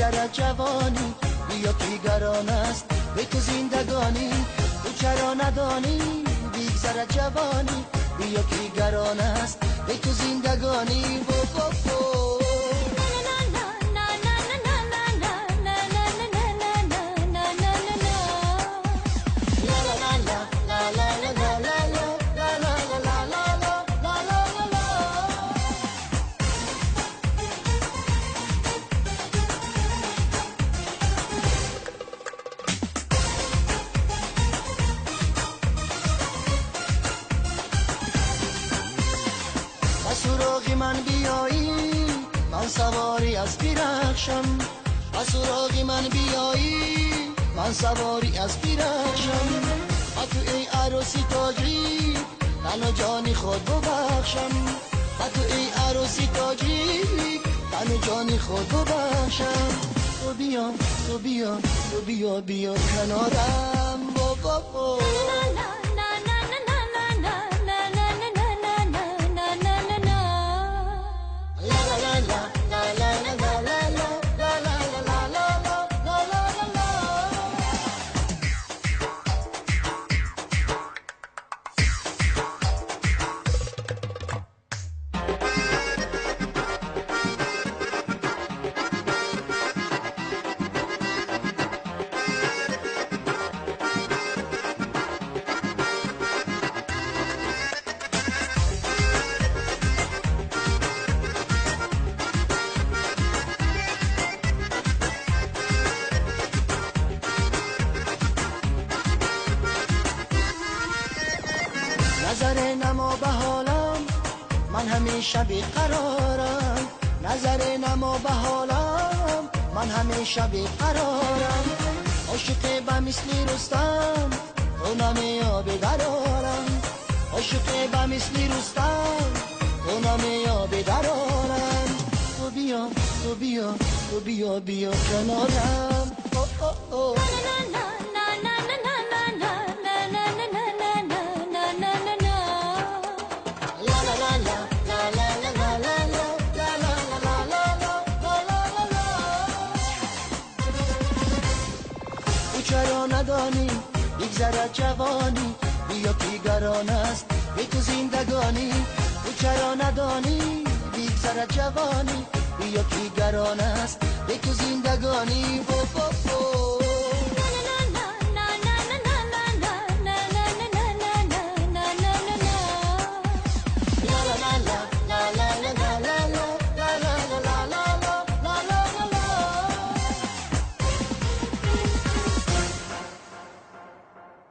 بگذرد جوانی، بیا پیگران است به تو زندگانی. تو چرا ندانی بگذرد جوانی، بیا پیگران است به تو زندگانی. سراغی من بیایی من سواری از بیرخشم، از سراغی من بیایی من سواری از بیرخشم. من تو ای عروسی تاجی تن و جانی خود ببخشم، من تو ای عروسی تاجی تن و جانی خود ببخشم. تو بیا تو بیا تو بیا بیا کنارم بابا. نظر نما به حالم من همیشه بیقرارم، نظر نما به حالم من همیشه بیقرارم. عاشق به مثل رستم تو نمیابی درارم، عاشق به مثل رستم تو نمیابی درارم. تو بیا تو بیا تو بیا بیا کنارم. چرا ندانی بگذرد جوانی، بیا پیگران است به تو زندگانی. تو چرا ندانی بگذرد جوانی، بیا پیگران است به تو زندگانی.